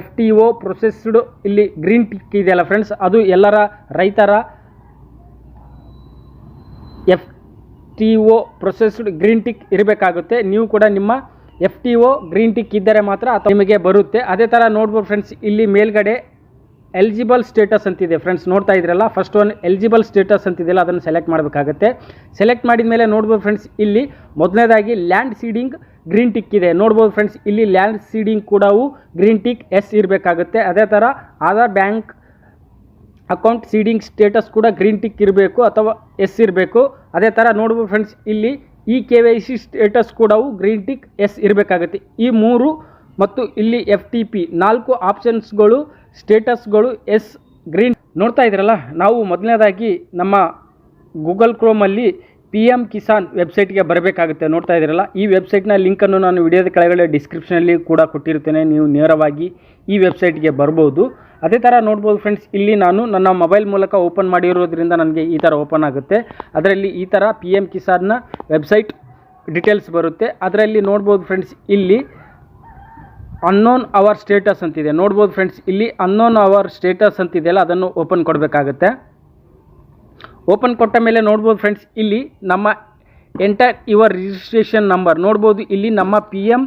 FTO processed ಇಲ್ಲಿ green tick ಇದೆಯಲ್ಲ friends, ಅದು ಎಲ್ಲರ ರೈತರ FTO ಪ್ರೊಸೆಸ್ಡ್ ಗ್ರೀನ್ ಟಿಕ್ ಇರಬೇಕಾಗುತ್ತೆ. ನೀವು ಕೂಡ ನಿಮ್ಮ FTO ಗ್ರೀನ್ ಟಿಕ್ ಇದ್ದರೆ ಮಾತ್ರ ಅಥವಾ ನಿಮಗೆ ಬರುತ್ತೆ. ಅದೇ ಥರ ನೋಡ್ಬೋದು ಫ್ರೆಂಡ್ಸ್, ಇಲ್ಲಿ ಮೇಲ್ಗಡೆ ಎಲಿಜಿಬಲ್ ಸ್ಟೇಟಸ್ ಅಂತಿದೆ ಫ್ರೆಂಡ್ಸ್, ನೋಡ್ತಾ ಇದ್ರಲ್ಲ. ಫಸ್ಟ್ ಒನ್ ಎಲಿಜಿಬಲ್ ಸ್ಟೇಟಸ್ ಅಂತಿದೆಯಲ್ಲ, ಅದನ್ನು ಸೆಲೆಕ್ಟ್ ಮಾಡಬೇಕಾಗುತ್ತೆ. ಸೆಲೆಕ್ಟ್ ಮಾಡಿದ ಮೇಲೆ ನೋಡ್ಬೋದು ಫ್ರೆಂಡ್ಸ್, ಇಲ್ಲಿ ಮೊದಲನೇದಾಗಿ ಲ್ಯಾಂಡ್ ಸೀಡಿಂಗ್ ಗ್ರೀನ್ ಟಿಕ್ ಇದೆ. ನೋಡ್ಬೋದು ಫ್ರೆಂಡ್ಸ್, ಇಲ್ಲಿ ಲ್ಯಾಂಡ್ ಸೀಡಿಂಗ್ ಕೂಡ ಗ್ರೀನ್ ಟಿಕ್ ಎಸ್ ಇರಬೇಕಾಗುತ್ತೆ. ಅದೇ ಥರ Aadhaar bank account seeding status ಕೂಡ ಗ್ರೀನ್ ಟಿಕ್ ಇರಬೇಕು ಅಥವಾ ಎಸ್ ಇರಬೇಕು. ಅದೇ ಥರ ನೋಡ್ಬೋದು ಫ್ರೆಂಡ್ಸ್, ಇಲ್ಲಿ KYC ಸ್ಟೇಟಸ್ ಕೂಡ ಗ್ರೀನ್ ಟಿಕ್ ಎಸ್ ಇರಬೇಕಾಗುತ್ತೆ. ಈ ಮೂರು ಮತ್ತು ಇಲ್ಲಿ FTP 4 ಆಪ್ಷನ್ಸ್ಗಳು ಸ್ಟೇಟಸ್ಗಳು ಎಸ್ ಗ್ರೀನ್. ನೋಡ್ತಾ ಇದ್ರಲ್ಲ, ನಾವು ಮೊದಲನೇದಾಗಿ ನಮ್ಮ ಗೂಗಲ್ ಕ್ರೋಮಲ್ಲಿ PM ಕಿಸಾನ್ ವೆಬ್ಸೈಟ್ಗೆ ಬರಬೇಕಾಗುತ್ತೆ. ನೋಡ್ತಾ ಇದ್ದೀರಲ್ಲ, ಈ ವೆಬ್ಸೈಟ್ನ ಲಿಂಕನ್ನು ನಾನು ವಿಡಿಯೋದ ಕೆಳಗಡೆ ಡಿಸ್ಕ್ರಿಪ್ಷನಲ್ಲಿ ಕೂಡ ಕೊಟ್ಟಿರ್ತೇನೆ. ನೀವು ನೇರವಾಗಿ ಈ ವೆಬ್ಸೈಟ್ಗೆ ಬರ್ಬೋದು. ಅದೇ ಥರ ನೋಡ್ಬೋದು ಫ್ರೆಂಡ್ಸ್, ಇಲ್ಲಿ ನಾನು ನನ್ನ ಮೊಬೈಲ್ ಮೂಲಕ ಓಪನ್ ಮಾಡಿರೋದ್ರಿಂದ ನನಗೆ ಈ ಥರ ಓಪನ್ ಆಗುತ್ತೆ. ಅದರಲ್ಲಿ ಈ ಥರ PM ಕಿಸಾನ್ನ ವೆಬ್ಸೈಟ್ ಡೀಟೇಲ್ಸ್ ಬರುತ್ತೆ. ಅದರಲ್ಲಿ ನೋಡ್ಬೋದು ಫ್ರೆಂಡ್ಸ್, ಇಲ್ಲಿ ಅನ್ನೋನ್ ಅವರ್ ಸ್ಟೇಟಸ್ ಅಂತಿದೆ. ನೋಡ್ಬೋದು ಫ್ರೆಂಡ್ಸ್, ಇಲ್ಲಿ ಅನ್ನೋನ್ ಅವರ್ ಸ್ಟೇಟಸ್ ಅಂತಿದೆಯಲ್ಲ, ಅದನ್ನು ಓಪನ್ ಕೊಡಬೇಕಾಗುತ್ತೆ. ಓಪನ್ ಕೊಟ್ಟ ಮೇಲೆ ನೋಡ್ಬೋದು ಫ್ರೆಂಡ್ಸ್, ಇಲ್ಲಿ ನಮ್ಮ ಎಂಟರ್ ಯುವರ್ ರಿಜಿಸ್ಟ್ರೇಷನ್ ನಂಬರ್ ನೋಡ್ಬೋದು. ಇಲ್ಲಿ ನಮ್ಮ PM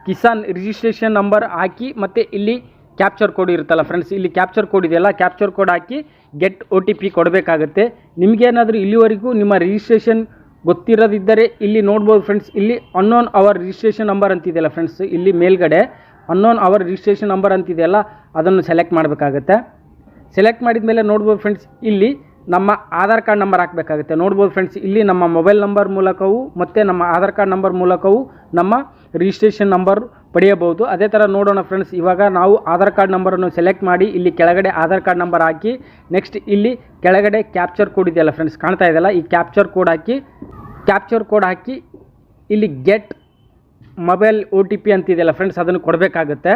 ಕಿಸಾನ್ ರಿಜಿಸ್ಟ್ರೇಷನ್ ನಂಬರ್ ಹಾಕಿ ಮತ್ತು ಇಲ್ಲಿ ಕ್ಯಾಪ್ಚರ್ ಕೋಡ್ ಇರುತ್ತಲ್ಲ ಫ್ರೆಂಡ್ಸ್, ಇಲ್ಲಿ ಕ್ಯಾಪ್ಚರ್ ಕೋಡ್ ಇದೆಯಲ್ಲ, ಕ್ಯಾಪ್ಚರ್ ಕೋಡ್ ಹಾಕಿ ಗೆಟ್ OTP ಕೊಡಬೇಕಾಗುತ್ತೆ. ನಿಮಗೇನಾದರೂ ಇಲ್ಲಿವರೆಗೂ ನಿಮ್ಮ ರಿಜಿಸ್ಟ್ರೇಷನ್ ಗೊತ್ತಿರೋದಿದ್ದರೆ ಇಲ್ಲಿ ನೋಡ್ಬೋದು ಫ್ರೆಂಡ್ಸ್, ಇಲ್ಲಿ ಅನ್ನೋನ್ ಅವರ್ ರಿಜಿಸ್ಟ್ರೇಷನ್ ನಂಬರ್ ಅಂತಿದೆಯಲ್ಲ ಫ್ರೆಂಡ್ಸ್, ಇಲ್ಲಿ ಮೇಲ್ಗಡೆ ಅನ್ನೋನ್ ಅವರ್ ರಿಜಿಸ್ಟ್ರೇಷನ್ ನಂಬರ್ ಅಂತಿದೆಯಲ್ಲ, ಅದನ್ನು ಸೆಲೆಕ್ಟ್ ಮಾಡಬೇಕಾಗುತ್ತೆ. ಸೆಲೆಕ್ಟ್ ಮಾಡಿದ ಮೇಲೆ ನೋಡ್ಬೋದು ಫ್ರೆಂಡ್ಸ್, ಇಲ್ಲಿ ನಮ್ಮ ಆಧಾರ್ ಕಾರ್ಡ್ ನಂಬರ್ ಹಾಕಬೇಕಾಗುತ್ತೆ. ನೋಡ್ಬೋದು ಫ್ರೆಂಡ್ಸ್, ಇಲ್ಲಿ ನಮ್ಮ ಮೊಬೈಲ್ ನಂಬರ್ ಮೂಲಕವೂ ಮತ್ತು ನಮ್ಮ ಆಧಾರ್ ಕಾರ್ಡ್ ನಂಬರ್ ಮೂಲಕವೂ ನಮ್ಮ ರಿಜಿಸ್ಟ್ರೇಷನ್ ನಂಬರ್ ಪಡೆಯಬಹುದು. ಅದೇ ಥರ ನೋಡೋಣ ಫ್ರೆಂಡ್ಸ್. ಇವಾಗ ನಾವು ಆಧಾರ್ ಕಾರ್ಡ್ ನಂಬರನ್ನು ಸೆಲೆಕ್ಟ್ ಮಾಡಿ ಇಲ್ಲಿ ಕೆಳಗಡೆ ಆಧಾರ್ ಕಾರ್ಡ್ ನಂಬರ್ ಹಾಕಿ, ನೆಕ್ಸ್ಟ್ ಇಲ್ಲಿ ಕೆಳಗಡೆ ಕ್ಯಾಪ್ಚರ್ ಕೋಡ್ ಇದೆಯಲ್ಲ ಫ್ರೆಂಡ್ಸ್, ಕಾಣ್ತಾ ಇದೆಯಲ್ಲ, ಈ ಕ್ಯಾಪ್ಚರ್ ಕೋಡ್ ಹಾಕಿ ಇಲ್ಲಿ ಗೆಟ್ ಮೊಬೈಲ್ OTP ಅಂತಿದೆಯಲ್ಲ ಫ್ರೆಂಡ್ಸ್, ಅದನ್ನು ಕೊಡಬೇಕಾಗುತ್ತೆ.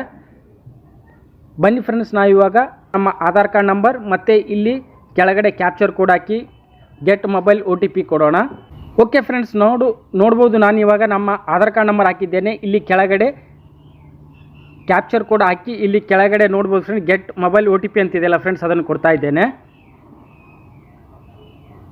ಬನ್ನಿ ಫ್ರೆಂಡ್ಸ್, ನಾವು ಇವಾಗ ನಮ್ಮ ಆಧಾರ್ ಕಾರ್ಡ್ ನಂಬರ್ ಮತ್ತು ಇಲ್ಲಿ ಕೆಳಗಡೆ ಕ್ಯಾಪ್ಚರ್ ಕೋಡ್ ಹಾಕಿ ಗೆಟ್ ಮೊಬೈಲ್ OTP ಕೊಡೋಣ. ಓಕೆ ಫ್ರೆಂಡ್ಸ್, ನೋಡ್ಬೋದು ನಾನು ಇವಾಗ ನಮ್ಮ ಆಧಾರ್ ಕಾರ್ಡ್ ನಂಬರ್ ಹಾಕಿದ್ದೇನೆ. ಇಲ್ಲಿ ಕೆಳಗಡೆ ಕ್ಯಾಪ್ಚರ್ ಕೋಡ್ ಹಾಕಿ ಇಲ್ಲಿ ಕೆಳಗಡೆ ನೋಡ್ಬೋದು ಫ್ರೆಂಡ್ಸ್, ಗೆಟ್ ಮೊಬೈಲ್ OTP ಅಂತಿದೆಯಲ್ಲ ಫ್ರೆಂಡ್ಸ್, ಅದನ್ನು ಕೊಡ್ತಾ ಇದ್ದೇನೆ.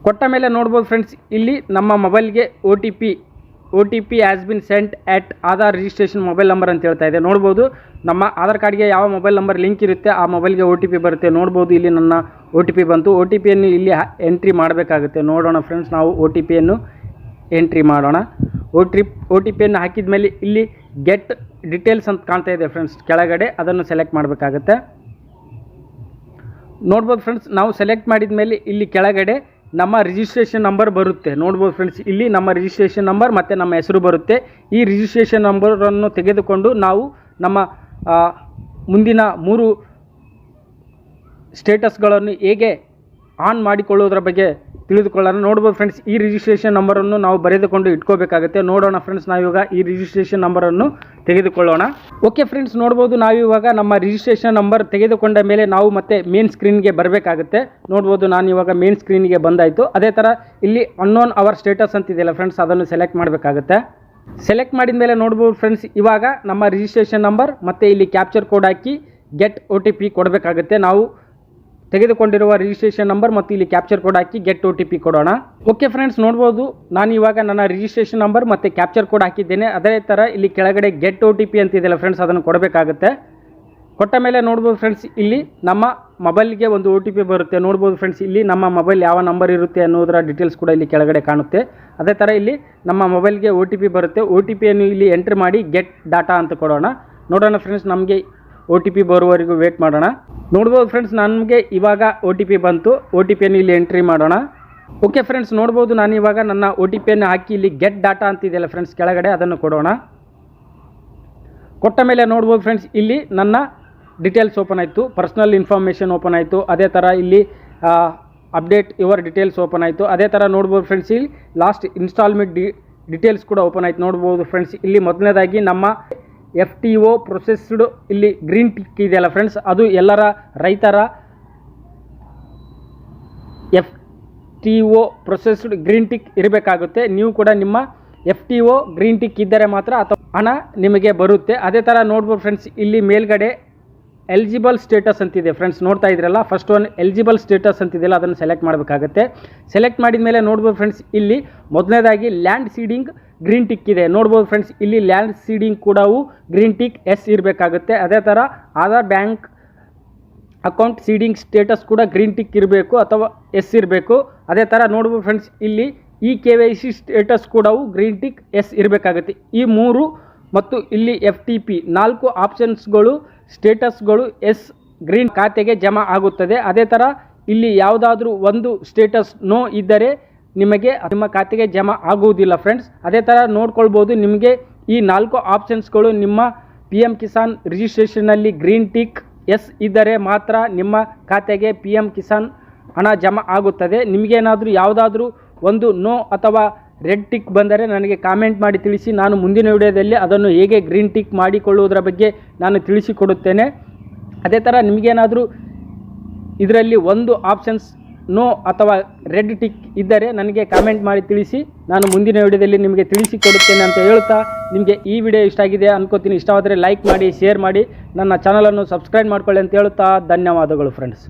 ಕೊಟ್ಟ ಮೇಲೆ ನೋಡ್ಬೋದು ಫ್ರೆಂಡ್ಸ್, ಇಲ್ಲಿ ನಮ್ಮ ಮೊಬೈಲ್ಗೆ OTP has been scent at Aadhaar registration mobile number ಅಂತ ಹೇಳ್ತಾ ಇದೆ. ನೋಡ್ಬೋದು ನಮ್ಮ ಆಧಾರ್ ಕಾರ್ಡ್ಗೆ ಯಾವ ಮೊಬೈಲ್ ನಂಬರ್ ಲಿಂಕ್ ಇರುತ್ತೆ ಆ ಮೊಬೈಲ್ಗೆ OTP ಬರುತ್ತೆ. ನೋಡ್ಬೋದು ಇಲ್ಲಿ ನನ್ನ OTP ಬಂತು. OTPಯನ್ನು ಇಲ್ಲಿ ಎಂಟ್ರಿ ಮಾಡಬೇಕಾಗುತ್ತೆ. ನೋಡೋಣ ಫ್ರೆಂಡ್ಸ್, ನಾವು OTPಯನ್ನು ಎಂಟ್ರಿ ಮಾಡೋಣ. OTPಯನ್ನು ಹಾಕಿದ ಮೇಲೆ ಇಲ್ಲಿ ಗೆಟ್ ಡೀಟೇಲ್ಸ್ ಅಂತ ಕಾಣ್ತಾ ಇದೆ ಫ್ರೆಂಡ್ಸ್ ಕೆಳಗಡೆ, ಅದನ್ನು ಸೆಲೆಕ್ಟ್ ಮಾಡಬೇಕಾಗುತ್ತೆ. ನೋಡ್ಬೋದು ಫ್ರೆಂಡ್ಸ್, ನಾವು ಸೆಲೆಕ್ಟ್ ಮಾಡಿದ ಮೇಲೆ ಇಲ್ಲಿ ಕೆಳಗಡೆ ನಮ್ಮ ರಿಜಿಸ್ಟ್ರೇಷನ್ ನಂಬರ್ ಬರುತ್ತೆ. ನೋಡ್ಬೋದು ಫ್ರೆಂಡ್ಸ್, ಇಲ್ಲಿ ನಮ್ಮ ರಿಜಿಸ್ಟ್ರೇಷನ್ ನಂಬರ್ ಮತ್ತು ನಮ್ಮ ಹೆಸರು ಬರುತ್ತೆ. ಈ ರಿಜಿಸ್ಟ್ರೇಷನ್ ನಂಬರನ್ನು ತೆಗೆದುಕೊಂಡು ನಾವು ನಮ್ಮ ಮುಂದಿನ 3 ಸ್ಟೇಟಸ್ಗಳನ್ನು ಹೇಗೆ ಆನ್ ಮಾಡಿಕೊಳ್ಳೋದ್ರ ಬಗ್ಗೆ ತಿಳಿದುಕೊಳ್ಳೋಣ. ನೋಡ್ಬೋದು ಫ್ರೆಂಡ್ಸ್, ಈ ರಿಜಿಸ್ಟ್ರೇಷನ್ ನಂಬರನ್ನು ನಾವು ಬರೆದುಕೊಂಡು ಇಟ್ಕೋಬೇಕಾಗುತ್ತೆ. ನೋಡೋಣ ಫ್ರೆಂಡ್ಸ್, ನಾವಿವಾಗ ಈ ರಿಜಿಸ್ಟ್ರೇಷನ್ ನಂಬರನ್ನು ತೆಗೆದುಕೊಳ್ಳೋಣ. ಓಕೆ ಫ್ರೆಂಡ್ಸ್, ನೋಡ್ಬೋದು ನಾವಿವಾಗ ನಮ್ಮ ರಿಜಿಸ್ಟ್ರೇಷನ್ ನಂಬರ್ ತೆಗೆದುಕೊಂಡ ಮೇಲೆ ನಾವು ಮತ್ತೆ ಮೇನ್ ಸ್ಕ್ರೀನ್ಗೆ ಬರಬೇಕಾಗುತ್ತೆ. ನೋಡ್ಬೋದು ನಾನು ಇವಾಗ ಮೇನ್ ಸ್ಕ್ರೀನ್ಗೆ ಬಂದಾಯಿತು. ಅದೇ ಥರ ಇಲ್ಲಿ ಅನ್ನೋನ್ ಅವರ್ ಸ್ಟೇಟಸ್ ಅಂತಿದೆಯಲ್ಲ ಫ್ರೆಂಡ್ಸ್, ಅದನ್ನು ಸೆಲೆಕ್ಟ್ ಮಾಡಬೇಕಾಗುತ್ತೆ. ಸೆಲೆಕ್ಟ್ ಮಾಡಿದ ಮೇಲೆ ನೋಡ್ಬೋದು ಫ್ರೆಂಡ್ಸ್, ಇವಾಗ ನಮ್ಮ ರಿಜಿಸ್ಟ್ರೇಷನ್ ನಂಬರ್ ಮತ್ತು ಇಲ್ಲಿ ಕ್ಯಾಪ್ಚರ್ ಕೋಡ್ ಹಾಕಿ ಗೆಟ್ OTP ಕೊಡಬೇಕಾಗುತ್ತೆ. ನಾವು ತೆಗೆದುಕೊಂಡಿರುವ ರಿಜಿಸ್ಟ್ರೇಷನ್ ನಂಬರ್ ಮತ್ತು ಇಲ್ಲಿ ಕ್ಯಾಪ್ಚರ್ ಕೋಡ್ ಹಾಕಿ ಗೆಟ್ OTP ಕೊಡೋಣ. ಓಕೆ ಫ್ರೆಂಡ್ಸ್, ನೋಡ್ಬೋದು ನಾನು ಇವಾಗ ನನ್ನ ರಿಜಿಸ್ಟ್ರೇಷನ್ ನಂಬರ್ ಮತ್ತು ಕ್ಯಾಪ್ಚರ್ ಕೋಡ್ ಹಾಕಿದ್ದೇನೆ. ಅದೇ ಥರ ಇಲ್ಲಿ ಕೆಳಗಡೆ ಗೆಟ್ OTP ಅಂತಿದೆಯಲ್ಲ ಫ್ರೆಂಡ್ಸ್, ಅದನ್ನು ಕೊಡಬೇಕಾಗುತ್ತೆ. ಕೊಟ್ಟ ಮೇಲೆ ನೋಡ್ಬೋದು ಫ್ರೆಂಡ್ಸ್, ಇಲ್ಲಿ ನಮ್ಮ ಮೊಬೈಲ್ಗೆ ಒಂದು OTP ಬರುತ್ತೆ. ನೋಡ್ಬೋದು ಫ್ರೆಂಡ್ಸ್, ಇಲ್ಲಿ ನಮ್ಮ ಮೊಬೈಲ್ ಯಾವ ನಂಬರ್ ಇರುತ್ತೆ ಅನ್ನೋದರ ಡೀಟೇಲ್ಸ್ ಕೂಡ ಇಲ್ಲಿ ಕೆಳಗಡೆ ಕಾಣುತ್ತೆ. ಅದೇ ಥರ ಇಲ್ಲಿ ನಮ್ಮ ಮೊಬೈಲ್ಗೆ OTP ಬರುತ್ತೆ. OTPಯನ್ನು ಇಲ್ಲಿ ಎಂಟ್ರಿ ಮಾಡಿ ಗೆಟ್ ಡಾಟಾ ಅಂತ ಕೊಡೋಣ. ನೋಡೋಣ ಫ್ರೆಂಡ್ಸ್, ನಮಗೆ OTP ಬರುವವರೆಗೂ ವೇಟ್ ಮಾಡೋಣ. ನೋಡ್ಬೋದು ಫ್ರೆಂಡ್ಸ್, ನಮಗೆ ಇವಾಗ OTP ಬಂತು. OTPಯನ್ನು ಇಲ್ಲಿ ಎಂಟ್ರಿ ಮಾಡೋಣ. ಓಕೆ ಫ್ರೆಂಡ್ಸ್, ನೋಡ್ಬೋದು ನಾನು ಇವಾಗ ನನ್ನ OTPಯನ್ನು ಹಾಕಿ ಇಲ್ಲಿ ಗೆಟ್ ಡಾಟಾ ಅಂತಿದೆಯಲ್ಲ ಫ್ರೆಂಡ್ಸ್ ಕೆಳಗಡೆ, ಅದನ್ನು ಕೊಡೋಣ. ಕೊಟ್ಟ ಮೇಲೆ ನೋಡ್ಬೋದು ಫ್ರೆಂಡ್ಸ್, ಇಲ್ಲಿ ನನ್ನ ಡೀಟೇಲ್ಸ್ ಓಪನ್ ಆಯಿತು, ಪರ್ಸ್ನಲ್ ಇನ್ಫಾರ್ಮೇಷನ್ ಓಪನ್ ಆಯಿತು. ಅದೇ ಥರ ಇಲ್ಲಿ ಅಪ್ಡೇಟ್ ಯುವರ್ ಡೀಟೇಲ್ಸ್ ಓಪನ್ ಆಯಿತು. ಅದೇ ಥರ ನೋಡ್ಬೋದು ಫ್ರೆಂಡ್ಸ್, ಇಲ್ಲಿ ಲಾಸ್ಟ್ ಇನ್ಸ್ಟಾಲ್ಮೆಂಟ್ ಡೀಟೇಲ್ಸ್ ಕೂಡ ಓಪನ್ ಆಯಿತು. ನೋಡ್ಬೋದು ಫ್ರೆಂಡ್ಸ್, ಇಲ್ಲಿ ಮೊದಲನೇದಾಗಿ ನಮ್ಮ FTO ಪ್ರೊಸೆಸ್ಡ್ ಇಲ್ಲಿ ಗ್ರೀನ್ ಟಿಕ್ ಇದೆಯಲ್ಲ ಫ್ರೆಂಡ್ಸ್, ಅದು ಎಲ್ಲರ ರೈತರ FTO ಪ್ರೊಸೆಸ್ಡ್ ಗ್ರೀನ್ ಟಿಕ್ ಇರಬೇಕಾಗುತ್ತೆ. ನೀವು ಕೂಡ ನಿಮ್ಮ FTO ಗ್ರೀನ್ ಟಿಕ್ ಇದ್ದರೆ ಮಾತ್ರ ಅಥವಾ ಹಣ ನಿಮಗೆ ಬರುತ್ತೆ. ಅದೇ ಥರ ನೋಡ್ಬೋದು ಫ್ರೆಂಡ್ಸ್, ಇಲ್ಲಿ ಮೇಲ್ಗಡೆ ಎಲಿಜಿಬಲ್ ಸ್ಟೇಟಸ್ ಅಂತಿದೆ ಫ್ರೆಂಡ್ಸ್, ನೋಡ್ತಾ ಇದ್ರಲ್ಲ. ಫಸ್ಟ್ ಒನ್ ಎಲಿಜಿಬಲ್ ಸ್ಟೇಟಸ್ ಅಂತಿದೆಯಲ್ಲ, ಅದನ್ನು ಸೆಲೆಕ್ಟ್ ಮಾಡಬೇಕಾಗುತ್ತೆ. ಸೆಲೆಕ್ಟ್ ಮಾಡಿದ ಮೇಲೆ ನೋಡ್ಬೋದು ಫ್ರೆಂಡ್ಸ್, ಇಲ್ಲಿ ಮೊದಲನೇದಾಗಿ ಲ್ಯಾಂಡ್ ಸೀಡಿಂಗ್ ಗ್ರೀನ್ ಟಿಕ್ ಇದೆ. ನೋಡ್ಬೋದು ಫ್ರೆಂಡ್ಸ್, ಇಲ್ಲಿ ಲ್ಯಾಂಡ್ ಸೀಡಿಂಗ್ ಕೂಡ ಗ್ರೀನ್ ಟಿಕ್ ಎಸ್ ಇರಬೇಕಾಗುತ್ತೆ. ಅದೇ ಥರ Aadhaar bank account seeding status ಕೂಡ ಗ್ರೀನ್ ಟಿಕ್ ಇರಬೇಕು ಅಥವಾ ಎಸ್ ಇರಬೇಕು. ಅದೇ ಥರ ನೋಡ್ಬೋದು ಫ್ರೆಂಡ್ಸ್, ಇಲ್ಲಿ KYC ಸ್ಟೇಟಸ್ ಕೂಡ ಗ್ರೀನ್ ಟಿಕ್ ಎಸ್ ಇರಬೇಕಾಗುತ್ತೆ. ಈ 3 ಮತ್ತು ಇಲ್ಲಿ FTP 4 ಆಪ್ಷನ್ಸ್ಗಳು ಸ್ಟೇಟಸ್ಗಳು ಎಸ್ ಗ್ರೀನ್ ಖಾತೆಗೆ ಜಮಾ ಆಗುತ್ತದೆ. ಅದೇ ಥರ ಇಲ್ಲಿ ಯಾವುದಾದ್ರೂ ಒಂದು ಸ್ಟೇಟಸ್ ನೋ ಇದ್ದರೆ ನಿಮಗೆ ನಿಮ್ಮ ಖಾತೆಗೆ ಜಮಾ ಆಗುವುದಿಲ್ಲ ಫ್ರೆಂಡ್ಸ್. ಅದೇ ಥರ ನೋಡ್ಕೊಳ್ಬೋದು, ನಿಮಗೆ ಈ 4 ಆಪ್ಷನ್ಸ್ಗಳು ನಿಮ್ಮ PM ಕಿಸಾನ್ ರಿಜಿಸ್ಟ್ರೇಷನ್ನಲ್ಲಿ ಗ್ರೀನ್ ಟಿಕ್ ಎಸ್ ಇದ್ದರೆ ಮಾತ್ರ ನಿಮ್ಮ ಖಾತೆಗೆ PM ಕಿಸಾನ್ ಹಣ ಜಮಾ ಆಗುತ್ತದೆ. ನಿಮಗೇನಾದರೂ ಯಾವುದಾದ್ರೂ ಒಂದು ನೋ ಅಥವಾ ರೆಡ್ ಟಿಕ್ ಬಂದರೆ ನನಗೆ ಕಾಮೆಂಟ್ ಮಾಡಿ ತಿಳಿಸಿ. ನಾನು ಮುಂದಿನ ವಿಡಿಯೋದಲ್ಲಿ ಅದನ್ನು ಹೇಗೆ ಗ್ರೀನ್ ಟಿಕ್ ಮಾಡಿಕೊಳ್ಳುವುದರ ಬಗ್ಗೆ ನಾನು ತಿಳಿಸಿಕೊಡುತ್ತೇನೆ. ಅದೇ ಥರ ನಿಮಗೇನಾದರೂ ಇದರಲ್ಲಿ ಒಂದು ಆಪ್ಷನ್ಸ್ ನೋ ಅಥವಾ ರೆಡ್ ಟಿಕ್ ಇದ್ದರೆ ನನಗೆ ಕಾಮೆಂಟ್ ಮಾಡಿ ತಿಳಿಸಿ. ನಾನು ಮುಂದಿನ ವಿಡಿಯೋದಲ್ಲಿ ನಿಮಗೆ ತಿಳಿಸಿಕೊಡುತ್ತೇನೆ ಅಂತ ಹೇಳ್ತಾ, ನಿಮಗೆ ಈ ವಿಡಿಯೋ ಇಷ್ಟ ಆಗಿದೆ ಅನ್ಕೋತೀನಿ. ಇಷ್ಟವಾದರೆ ಲೈಕ್ ಮಾಡಿ, ಶೇರ್ ಮಾಡಿ, ನನ್ನ ಚಾನಲನ್ನು ಸಬ್ಸ್ಕ್ರೈಬ್ ಮಾಡ್ಕೊಳ್ಳಿ ಅಂತ ಹೇಳ್ತಾ ಧನ್ಯವಾದಗಳು ಫ್ರೆಂಡ್ಸ್.